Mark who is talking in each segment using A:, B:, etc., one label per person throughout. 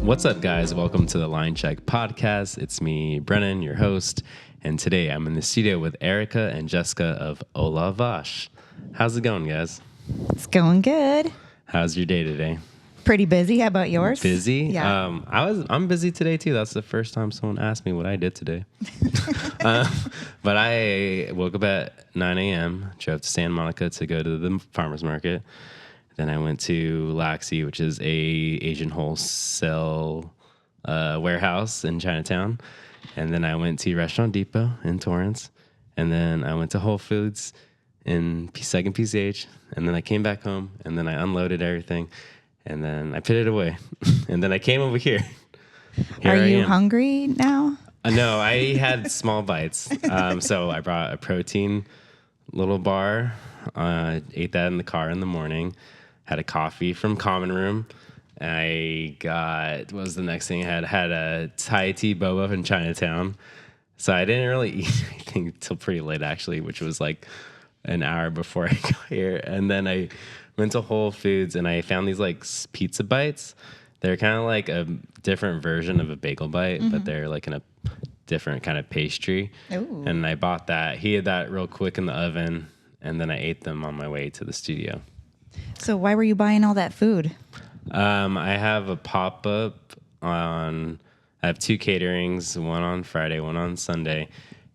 A: What's up, guys? Welcome to the Linecheck podcast. It's me, Brennan, your host, and today I'm in the studio with Erika and Jessica of Oh La Vache. How's it going, guys?
B: It's going good.
A: How's your day today?
B: Pretty busy. How about yours?
A: Busy?
B: Yeah.
A: I'm busy today too. That's the first time someone asked me what I did today. But I woke up at 9 a.m., drove to Santa Monica to go to the farmer's market. Then I went to Laxi, which is a Asian wholesale warehouse in Chinatown. And then I went to Restaurant Depot in Torrance. And then I went to Whole Foods in 2nd PCH. And then I came back home, and then I unloaded everything. And then I put it away. And then I came over here.
B: Are you hungry now?
A: No, I had small bites. So I brought a protein little bar. Ate that in the car in the morning. Had a coffee from Common Room. I got, what was the next thing I had? Had a Thai tea boba in Chinatown. So I didn't really eat anything until pretty late, actually, which was like an hour before I got here. And then I went to Whole Foods and I found these like pizza bites. They're kind of like a different version of a bagel bite, but they're like in a different kind of pastry.
B: Ooh.
A: And I bought that, heated that real quick in the oven, and then I ate them on my way to the studio.
B: So why were you buying all that food?
A: I have a pop-up I have 2 caterings, one on Friday, one on Sunday.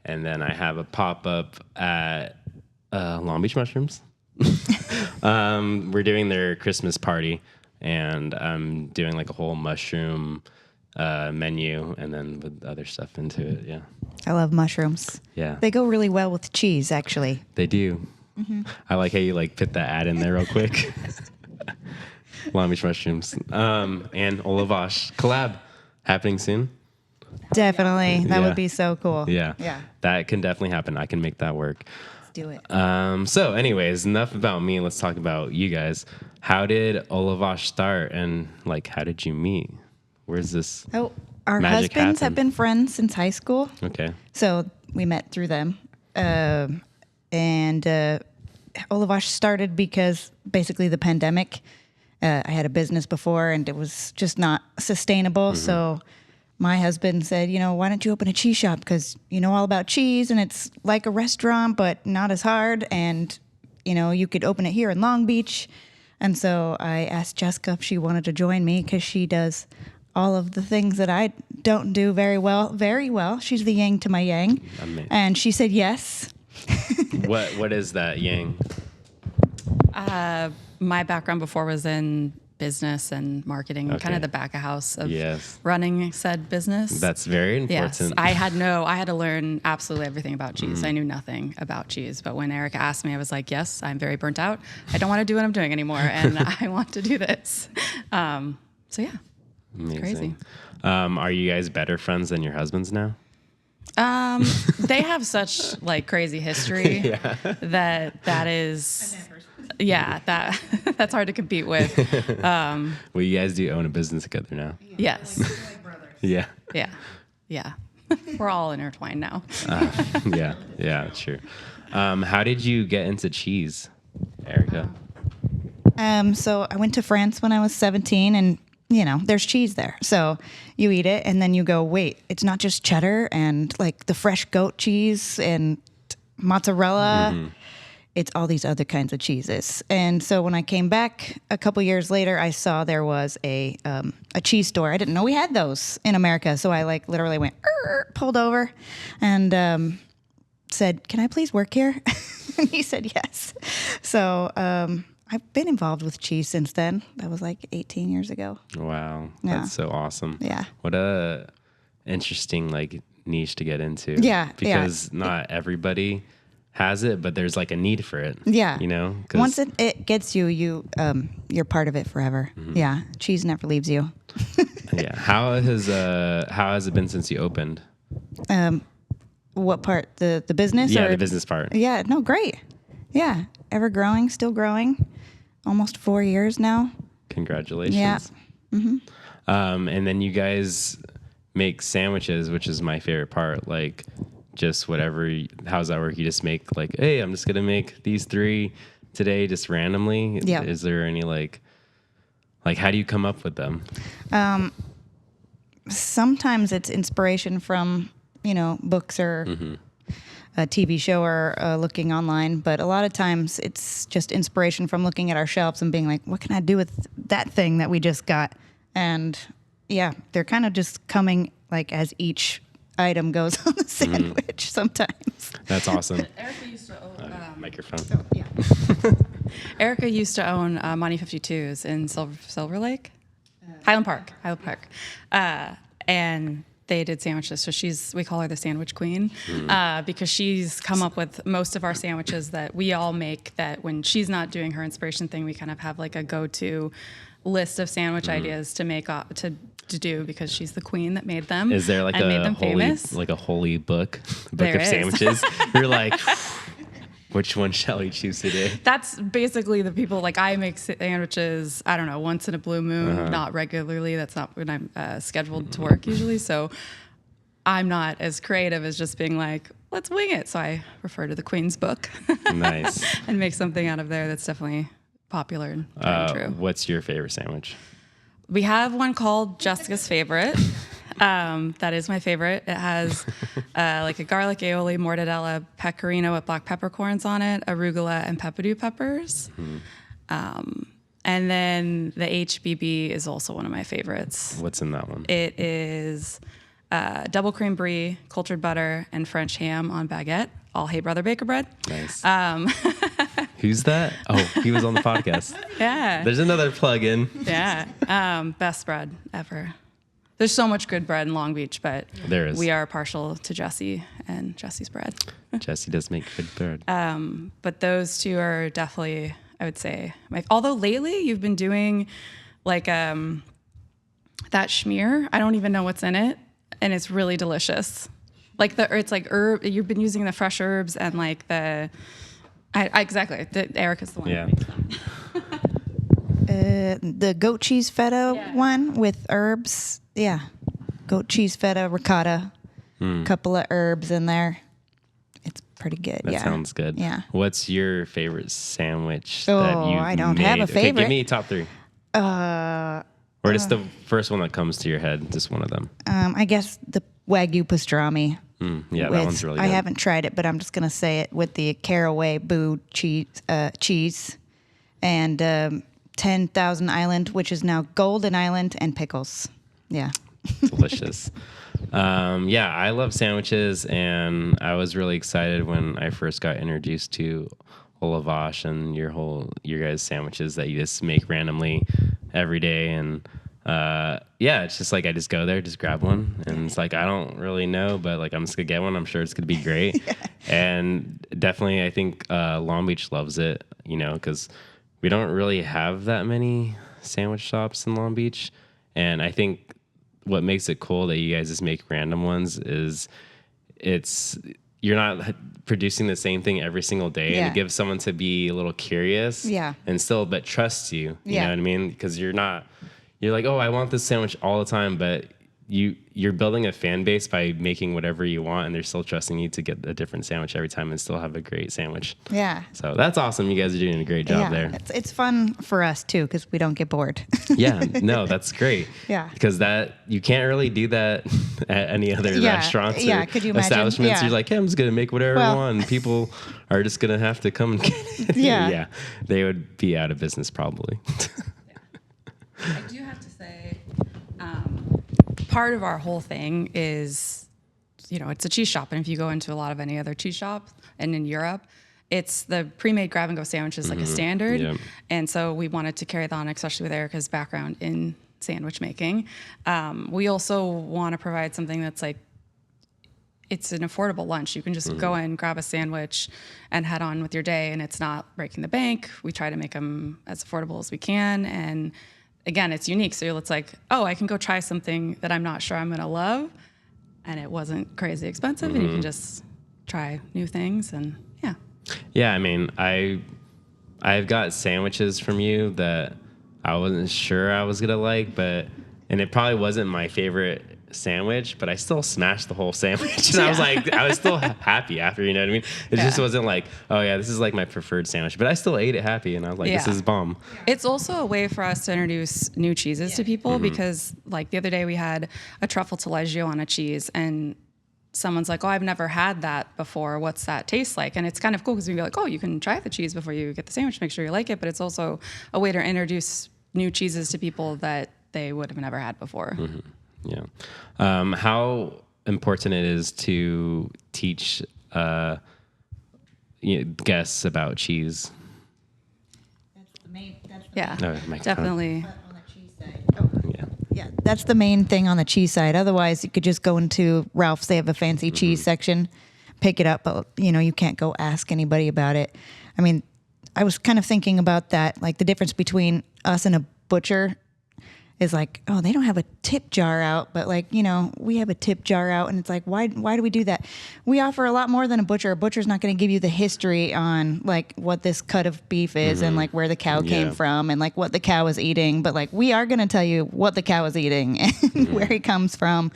A: And then I have a pop-up at Long Beach Mushrooms. We're doing their Christmas party, and I'm doing like a whole mushroom menu and then with other stuff into it. Yeah.
B: I love mushrooms.
A: Yeah.
B: They go really well with cheese, actually.
A: They do. I like how you like put that ad in there real quick. Long Beach Mushrooms. And Oh La Vache collab happening soon.
B: Definitely. That would be so cool.
A: Yeah.
B: Yeah.
A: That can definitely happen. I can make that work.
B: Let's do it.
A: So anyways, enough about me. Let's talk about you guys. How did Oh La Vache start, and like how did you meet? Where's this?
B: Oh, our
A: magic
B: husbands
A: happen?
B: have been friends since high school.
A: Okay.
B: So we met through them. And Oh La Vache started because basically the pandemic. I had a business before and it was just not sustainable. So my husband said, why don't you open a cheese shop? Because you know all about cheese and it's like a restaurant, but not as hard. And, you could open it here in Long Beach. And so I asked Jessica if she wanted to join me because she does all of the things that I don't do very well. She's the yang to my yang.
A: Amazing.
B: And she said yes.
A: What is that yang?
C: My background before was in business and marketing, kind of the back of house of running said business.
A: That's very important.
C: Yes, I had to learn absolutely everything about cheese. I knew nothing about cheese, but when Erika asked me, I was like, yes, I'm very burnt out. I don't want to do what I'm doing anymore, and I want to do this. So yeah,
A: Amazing.
C: Crazy.
A: Are you guys better friends than your husbands now?
C: They have such like crazy history that is. Yeah, that's hard to compete with.
A: Well, you guys do own a business together now.
C: Yes.
A: Yeah.
C: Yeah. We're all intertwined now.
A: Yeah, sure. How did you get into cheese, Erika?
B: So I went to France when I was 17 and, there's cheese there. So you eat it and then you go, wait, it's not just cheddar and like the fresh goat cheese and mozzarella. It's all these other kinds of cheeses. And so when I came back a couple years later, I saw there was a cheese store. I didn't know we had those in America. So I like literally went, pulled over and said, can I please work here? And he said yes. So I've been involved with cheese since then. That was like 18 years ago.
A: Wow.
B: Yeah.
A: That's so awesome.
B: Yeah.
A: What a interesting like niche to get into.
B: Yeah.
A: Because not everybody has it, but there's like a need for it.
B: Yeah.
A: 'Cause
B: once it gets you, you're part of it forever. Yeah. Cheese never leaves you.
A: Yeah. How has it been since you opened?
B: What part? The business?
A: Yeah,
B: or?
A: the business part.
B: Yeah. No, great. Yeah. Ever growing, still growing. Almost 4 years now.
A: Congratulations.
B: Yeah.
A: And then you guys make sandwiches, which is my favorite part. Like just whatever, how's that work? You just make like, hey, I'm just going to make these 3 today just randomly.
B: Yeah.
A: Is there any like how do you come up with them?
B: sometimes it's inspiration from, books or a TV show or looking online. But a lot of times it's just inspiration from looking at our shelves and being like, what can I do with that thing that we just got? And yeah, they're kind of just coming like as each item goes on the sandwich sometimes.
A: That's awesome.
C: Erika used to own
A: Microphone.
B: Yeah.
C: Erika used to own Monty 52s in Silver Lake, Highland Park, and they did sandwiches. So we call her the sandwich queen because she's come up with most of our sandwiches that we all make. That when she's not doing her inspiration thing, we kind of have like a go-to list of sandwich ideas to make to do because she's the queen that made them.
A: Is there like a holy book
C: There
A: of
C: is.
A: sandwiches? You're like, which one shall we choose today?
C: That's basically the people, like I make sandwiches, I don't know, once in a blue moon, not regularly. That's not when I'm scheduled to work usually. So I'm not as creative as just being like, let's wing it. So I refer to the Queen's book.
A: Nice.
C: And make something out of there that's definitely popular and true.
A: What's your favorite sandwich?
C: We have one called Jessica's Favorite. That is my favorite. It has like a garlic aioli, mortadella, pecorino with black peppercorns on it, arugula, and pepperdew peppers. And then the HBB is also one of my favorites.
A: What's in that one?
C: It is double cream brie, cultured butter, and French ham on baguette. All Hey Brother Baker bread.
A: Nice. Who's that? Oh, he was on the podcast.
C: Yeah.
A: There's another plug-in.
C: Yeah. Best bread ever. There's so much good bread in Long Beach, but
A: There is.
C: we are partial to Jesse and Jesse's bread.
A: Jesse does make good bread.
C: But those two are definitely, I would say, although lately you've been doing like that schmear. I don't even know what's in it, and it's really delicious. Like it's like herb. You've been using the fresh herbs and like exactly. Erica's the one.
A: Yeah.
C: That makes them.
B: The goat cheese feta one with herbs. Yeah. Goat cheese feta, ricotta, couple of herbs in there. It's pretty good.
A: That sounds good.
B: Yeah.
A: What's your favorite sandwich
B: Oh,
A: that you've
B: I don't
A: made?
B: have a
A: Okay,
B: favorite.
A: give me top 3. Or just the first one that comes to your head, just one of them.
B: I guess the Wagyu pastrami.
A: Yeah, that one's really good.
B: I haven't tried it, but I'm just going to say it with the caraway boo cheese and 10,000 Island, which is now Golden Island, and pickles. Yeah.
A: Delicious. Yeah, I love sandwiches, and I was really excited when I first got introduced to Oh La Vache and your guys' sandwiches that you just make randomly every day. And yeah, it's just like I just go there, just grab one, and it's like I don't really know, but like I'm just gonna get one. I'm sure it's gonna be great. And definitely, I think Long Beach loves it, because we don't really have that many sandwich shops in Long Beach, and I think what makes it cool that you guys just make random ones is you're not producing the same thing every single day, and it gives someone to be a little curious, and still but trust you. You know what I mean? Because you're like, oh, I want this sandwich all the time, but you're building a fan base by making whatever you want, and they're still trusting you to get a different sandwich every time and still have a great sandwich. Yeah. So that's awesome. You guys are doing a great job there.
B: It's fun for us too, because we don't get bored.
A: Yeah, no, that's great.
B: Yeah.
A: Because you can't really do that at any other restaurants or
B: could you imagine?
A: establishments.
B: Yeah.
A: You're like, hey, I'm just going to make whatever I want, and people are just going to have to come and get it. Yeah. They would be out of business probably.
C: I do have to say, part of our whole thing is, it's a cheese shop. And if you go into a lot of any other cheese shop and in Europe, it's the pre-made grab-and-go sandwiches like a standard.
A: Yep.
C: And so we wanted to carry that on, especially with Erica's background in sandwich making. We also want to provide something that's like, it's an affordable lunch. You can just go in, grab a sandwich, and head on with your day, and it's not breaking the bank. We try to make them as affordable as we can, and again, it's unique. So it's like, oh, I can go try something that I'm not sure I'm going to love, and it wasn't crazy expensive, and you can just try new things, and yeah.
A: Yeah, I mean, I've got sandwiches from you that I wasn't sure I was gonna like, and it probably wasn't my favorite sandwich, but I still smashed the whole sandwich. And I was still happy after, you know what I mean? It just wasn't like, oh yeah, this is like my preferred sandwich, but I still ate it happy. And I was like, this is bomb.
C: It's also a way for us to introduce new cheeses to people because like the other day we had a truffle taleggio on a cheese and someone's like, oh, I've never had that before. What's that taste like? And it's kind of cool because we be like, oh, you can try the cheese before you get the sandwich, make sure you like it. But it's also a way to introduce new cheeses to people that they would have never had before.
A: Yeah. How important it is to teach guests about cheese.
B: That's the main.
C: Definitely.
B: On the cheese side. Yeah, that's the main thing on the cheese side. Otherwise, you could just go into Ralph's. They have a fancy cheese section, pick it up, but you can't go ask anybody about it. I mean, I was kind of thinking about that, like the difference between us and a butcher is like, oh, they don't have a tip jar out, but like, we have a tip jar out, and it's like, why do we do that? We offer a lot more than a butcher. A butcher's not going to give you the history on like what this cut of beef is and like where the cow came from and like what the cow is eating. But like, we are going to tell you what the cow is eating and where he comes from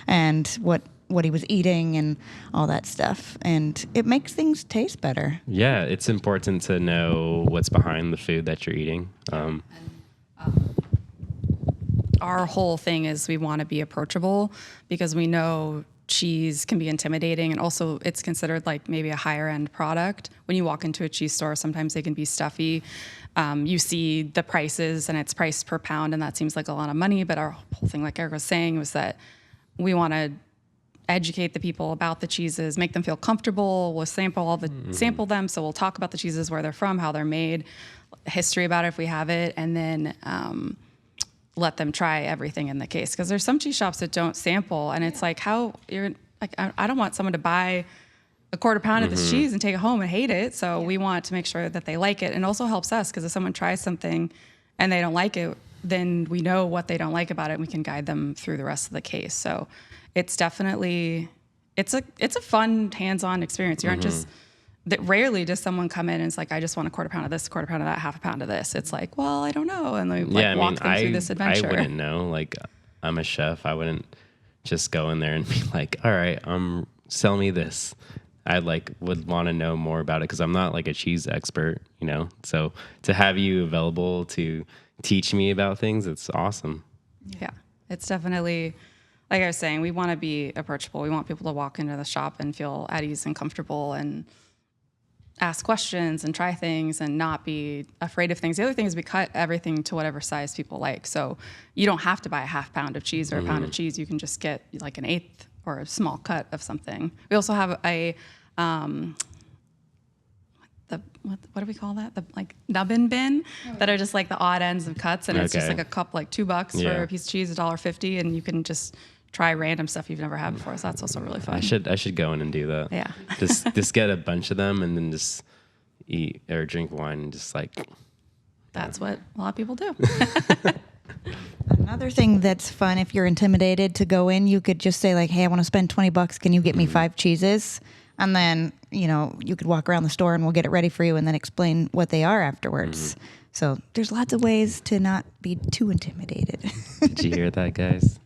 B: and what he was eating and all that stuff. And it makes things taste better.
A: Yeah, it's important to know what's behind the food that you're eating.
C: Our whole thing is we want to be approachable because we know cheese can be intimidating, and also it's considered like maybe a higher end product. When you walk into a cheese store, sometimes they can be stuffy. You see the prices and it's priced per pound, and that seems like a lot of money. But our whole thing, like Erika was saying, was that we want to educate the people about the cheeses, make them feel comfortable. We'll sample them. So we'll talk about the cheeses, where they're from, how they're made, history about it if we have it, and then let them try everything in the case. Because there's some cheese shops that don't sample, and it's like, how you're like, I don't want someone to buy a quarter pound of this cheese and take it home and hate it. So we want to make sure that they like it, and also helps us because if someone tries something and they don't like it, then we know what they don't like about it, and we can guide them through the rest of the case. So it's definitely it's a fun hands-on experience. You aren't just that. Rarely does someone come in and it's like, I just want a quarter pound of this, a quarter pound of that, half a pound of this. It's like, well, I don't know, and they walk them through this adventure.
A: I wouldn't know. Like, I'm a chef. I wouldn't just go in there and be like, all right, sell me this. I would want to know more about it because I'm not like a cheese expert, So to have you available to teach me about things, it's awesome.
C: Yeah, it's definitely, like I was saying, we want to be approachable. We want people to walk into the shop and feel at ease and comfortable and ask questions and try things and not be afraid of things. The other thing is we cut everything to whatever size people like. So you don't have to buy a half pound of cheese or a pound of cheese. You can just get like an eighth or a small cut of something. We also have a, what do we call that? The like nubbin bin that are just like the odd ends of cuts. And it's just like a cup, like $2 for a piece of cheese, $1.50. And you can just try random stuff you've never had before. So that's also really fun. I
A: should go in and do that.
C: Yeah.
A: just get a bunch of them and then just eat or drink wine and just like.
C: That's what a lot of people do.
B: Another thing that's fun, if you're intimidated to go in, you could just say like, hey, I want to spend $20. Can you get me 5 cheeses? And then, you could walk around the store and we'll get it ready for you and then explain what they are afterwards. So there's lots of ways to not be too intimidated.
A: Did you hear that, guys?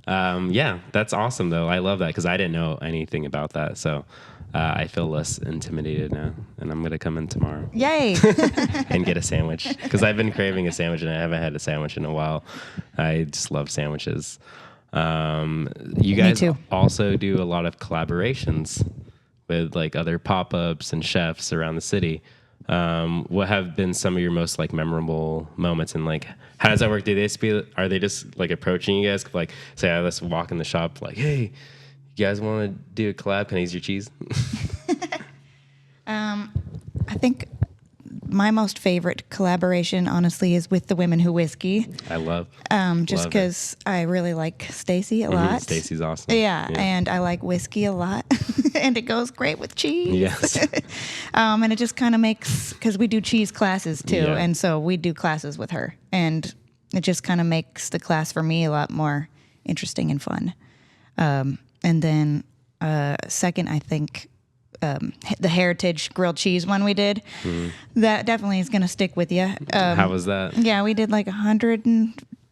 A: Yeah, that's awesome, though. I love that because I didn't know anything about that. So I feel less intimidated now, and I'm going to come in tomorrow.
B: Yay!
A: And get a sandwich because I've been craving a sandwich, and I haven't had a sandwich in a while. I just love sandwiches. You guys also do a lot of collaborations with like other pop-ups and chefs around the city. What have been some of your most like memorable moments, and like how does that work? Are they just like approaching you guys like say, let's walk in the shop like, hey, you guys want to do a collab? Can I use your cheese?
B: I think my most favorite collaboration, honestly, is with the Women Who Whiskey.
A: I love.
B: Just because I really like Stacy a lot.
A: Stacy's awesome.
B: Yeah, and I like whiskey a lot, and it goes great with cheese.
A: Yes.
B: And it just kind of makes, because we do cheese classes too, and so we do classes with her, and it just kind of makes the class for me a lot more interesting and fun. And then second, I think. The heritage grilled cheese one we did, that definitely is going to stick with you.
A: How was that?
B: Yeah, we did like 100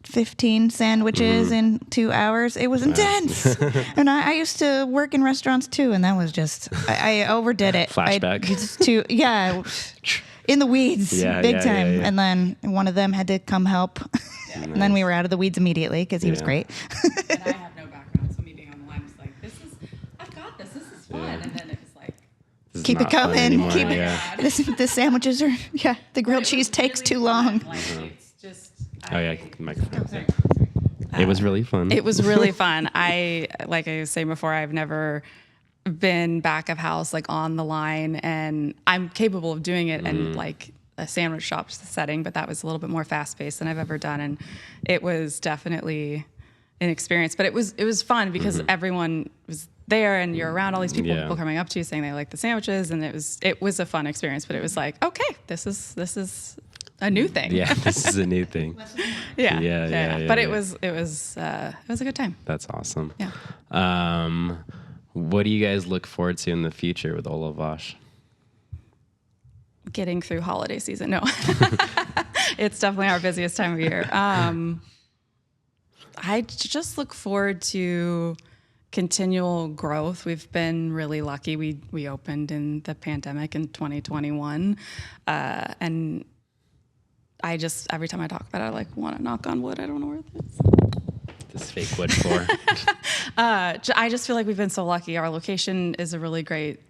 B: 15 sandwiches in 2 hours. It was intense. And I used to work in restaurants too, and that was just, I overdid it.
A: Flashback.
B: In the weeds, big time.
A: Yeah.
B: And then one of them had to come help. And then we were out of the weeds immediately because he was great.
C: And I have no background, so me being on the line was like, I've got this is fun. And then it was like,
B: Keep it coming. Keep it. The sandwiches are, the grilled cheese takes too long.
C: it's just.
A: Microphone. It was really fun.
C: It was really fun. Like I was saying before, I've never been back of house, like on the line, and I'm capable of doing it in like a sandwich shop setting, but that was a little bit more fast paced than I've ever done. And it was definitely an experience, but it was fun because everyone was there and you're around all these people coming up to you saying they like the sandwiches, and it was a fun experience, but it was like, okay, this is a new thing.
A: Yeah, this is a new thing.
C: Yeah. But it was a good time.
A: That's awesome.
C: Yeah.
A: What do you guys look forward to in the future with Oh La Vache?
C: Getting through holiday season. No, it's definitely our busiest time of year. I just look forward to continual growth. We've been really lucky. We opened in the pandemic in 2021, and I just, every time I talk about it, I like want to knock on wood. I don't know where it is.
A: This fake wood floor.
C: I just feel like we've been so lucky. Our location is a really great,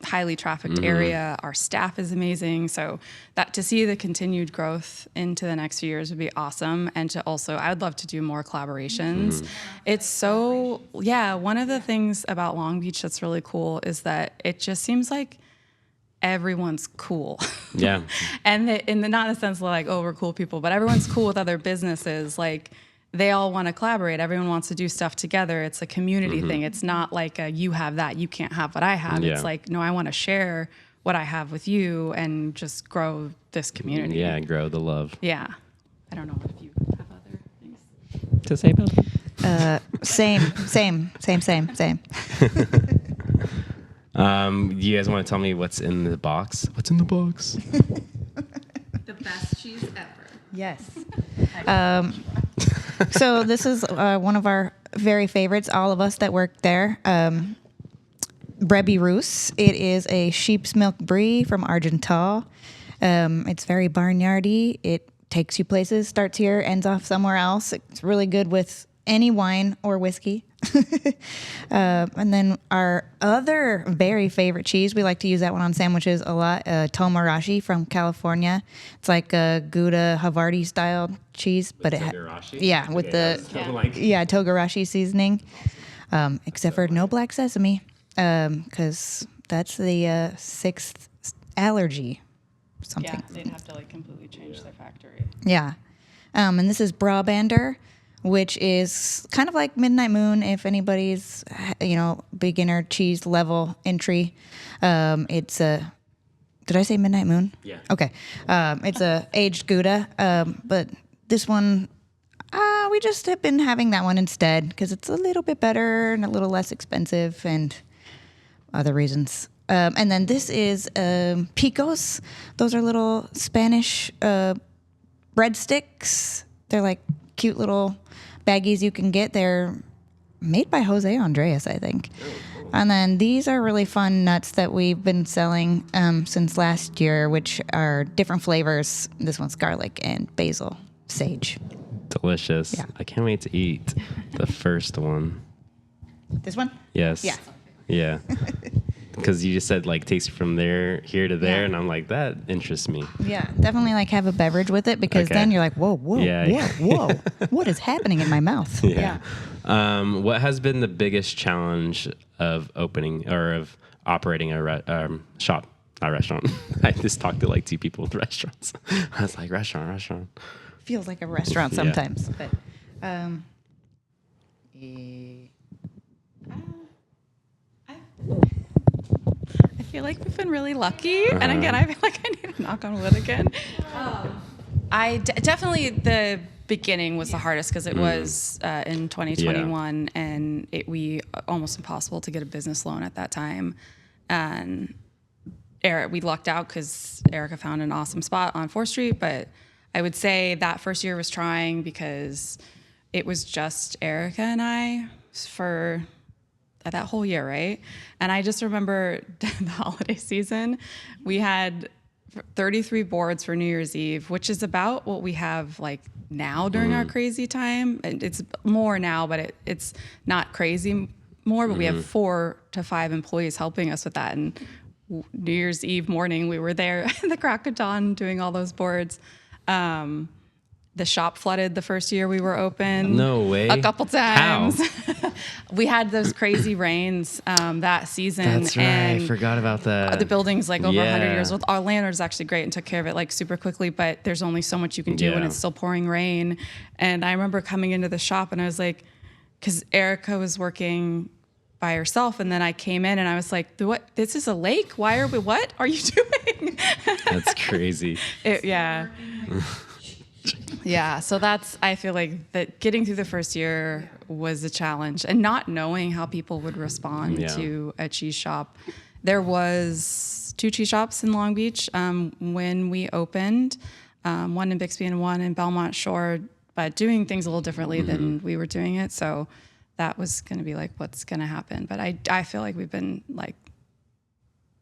C: highly trafficked area. Our staff is amazing. So that to see the continued growth into the next few years would be awesome. And to also, I would love to do more collaborations. It's so, one of the things about Long Beach that's really cool is that it just seems like everyone's cool.
A: Yeah.
C: And not in the sense of like, oh, we're cool people, but everyone's cool with other businesses. Like, they all want to collaborate. Everyone wants to do stuff together. It's a community thing. It's not like you have that, you can't have what I have. It's like, no, I want to share what I have with you and just grow this community.
A: Yeah, grow the love.
C: Yeah. I don't know if you have other things
A: to say about that.
B: Same.
A: You guys want to tell me what's in the box? What's in the box?
C: The best cheese ever.
B: Yes. So this is one of our very favorites, all of us that work there. Brebis Roos. It is a sheep's milk brie from Argental. It's very barnyardy. It takes you places, starts here, ends off somewhere else. It's really good with any wine or whiskey. And then our other very favorite cheese, we like to use that one on sandwiches a lot, Tomarashi from California. It's like a Gouda Havarti style cheese, but with Togarashi seasoning, except for no black sesame, because that's the sixth allergy. Something.
C: Yeah, they'd have to like completely change their factory.
B: Yeah, and this is Brabander, which is kind of like Midnight Moon if anybody's, beginner cheese level entry. It's a, did I say Midnight Moon?
A: Yeah.
B: Okay. It's a aged Gouda, but this one, we just have been having that one instead because it's a little bit better and a little less expensive and other reasons. And then this is picos. Those are little Spanish breadsticks. They're like cute little baggies you can get. They're made by Jose Andres, I think. Oh, cool. And then these are really fun nuts that we've been selling since last year, which are different flavors. This one's garlic and basil, sage.
A: Delicious. Yeah. I can't wait to eat the first one.
B: This one?
A: Yes.
B: Yeah.
A: Yeah. Because you just said like takes you from here to there, and I'm like, that interests me.
B: Yeah, definitely like have a beverage with it because then you're like, whoa, what is happening in my mouth?
A: Yeah. What has been the biggest challenge of opening or of operating a shop, not restaurant? I just talked to like two people with restaurants. I was like, restaurant.
B: Feels like a restaurant sometimes, but.
C: I feel like we've been really lucky, and again, I feel like I need to knock on wood again. Definitely the beginning was the hardest because it was in 2021, and we almost impossible to get a business loan at that time, and we lucked out because Erika found an awesome spot on 4th Street, but I would say that first year was trying because it was just Erika and I for that whole year, right? And I just remember the holiday season, we had 33 boards for New Year's Eve, which is about what we have like now during our crazy time. It's more now, but it's not crazy more, but we have 4 to 5 employees helping us with that. And New Year's Eve morning, we were there at the crack of dawn doing all those boards. The shop flooded the first year we were open.
A: No way.
C: A couple times.
A: How?
C: We had those crazy rains that season.
A: That's right.
C: And
A: I forgot about that.
C: the building's like over 100
A: Yeah.
C: years old. Our landlord's actually great and took care of it like super quickly, but there's only so much you can do when
A: Yeah.
C: it's still pouring rain. And I remember coming into the shop and I was like, because Erika was working by herself, and then I came in and I was like, "What? This is a lake? Why are we? What are you doing?"
A: That's crazy.
C: Yeah. Yeah, so I feel like that getting through the first year was a challenge, and not knowing how people would respond to a cheese shop. There was 2 cheese shops in Long Beach when we opened, one in Bixby and one in Belmont Shore, but doing things a little differently than we were doing it. So that was going to be like what's going to happen. But I feel like we've been like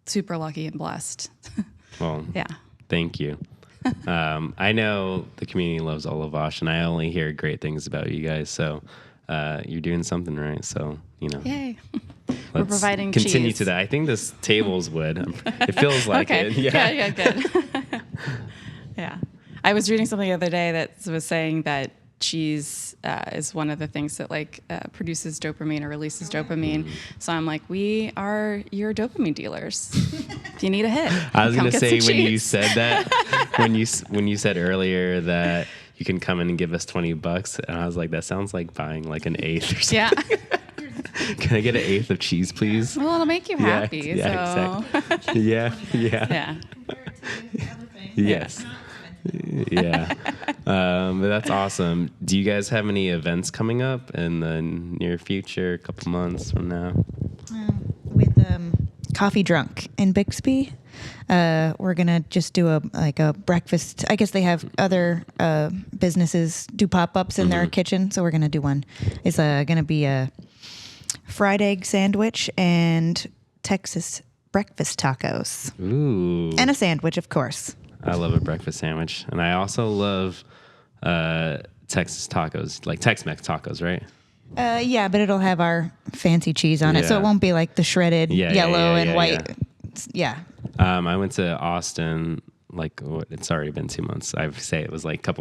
C: super lucky and blessed.
A: Well,
C: Yeah.
A: thank you. I know the community loves Oh La Vache, and I only hear great things about you guys. So you're doing something right. So, you know,
C: Yay. We're
A: let's
C: providing
A: continue
C: cheese.
A: to that. I think this table's wood. It feels like
C: Okay.
A: it. Yeah.
C: Good. Yeah. I was reading something the other day that was saying that cheese is one of the things that produces dopamine or releases dopamine. So I'm like, we are your dopamine dealers. If you need a hit,
A: I was
C: come
A: going to
C: get
A: say
C: some
A: when you
C: cheese.
A: said that, when you said earlier that you can come in and give us $20, and I was like, that sounds like buying like an eighth or something.
C: Yeah.
A: Can I get an eighth of cheese, please?
C: Well, it'll make you happy.
A: Yeah,
C: so.
A: exactly. Yeah.
C: Yeah.
A: Yes. Yeah. But that's awesome. Do you guys have any events coming up in the near future, a couple months from now?
B: With Coffee Drunk in Bixby, we're gonna just do a breakfast. I guess they have other businesses do pop-ups in their kitchen, so we're gonna do one. It's gonna be a fried egg sandwich and Texas breakfast tacos,
A: Ooh.
B: and a sandwich, of course.
A: I love a breakfast sandwich. And I also love Texas tacos, like Tex-Mex tacos, right?
B: Yeah, but it'll have our fancy cheese on it, so
A: Yeah.
B: it won't be like the shredded yellow and white. Yeah.
A: I went to Austin, it's already been 2 months. I say it was like a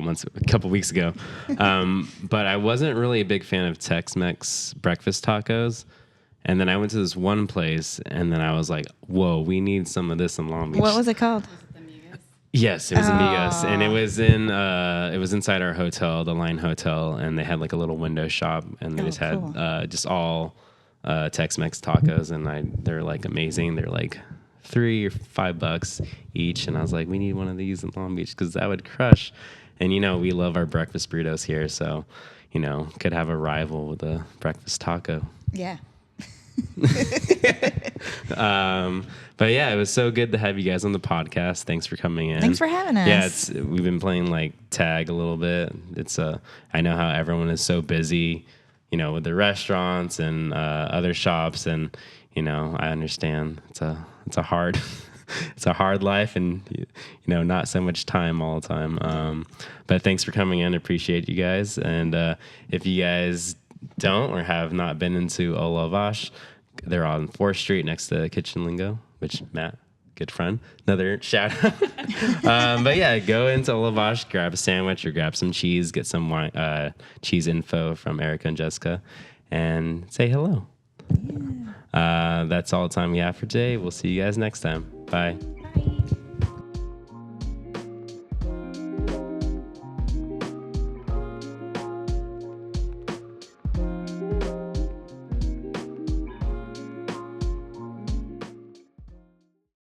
A: couple weeks ago. But I wasn't really a big fan of Tex-Mex breakfast tacos. And then I went to this one place, and then I was like, whoa, we need some of this in Long Beach.
B: What was it called?
A: Yes, it was Amigas, and it was inside our hotel, the Line Hotel, and they had like a little window shop, and they just had
B: cool.
A: just all Tex-Mex tacos, and they're like amazing. They're like $3 or $5 each, and I was like, we need one of these in Long Beach because that would crush. And we love our breakfast burritos here, so could have a rival with a breakfast taco.
B: Yeah.
A: But yeah, it was so good to have you guys on the podcast. Thanks for coming in.
B: Thanks for having us.
A: Yeah, we've been playing like tag a little bit. I know how everyone is so busy, with the restaurants and other shops, and I understand it's a hard it's a hard life, and not so much time all the time. But thanks for coming in. Appreciate you guys. And if you guys don't or have not been into Oh La Vache, they're on 4th Street next to Kitchen Lingo, which Matt, good friend, another shout out. But yeah, go into Oh La Vache, grab a sandwich or grab some cheese, get some cheese info from Erika and Jessica, and say hello. Yeah. That's all the time we have for today. We'll see you guys next time. Bye.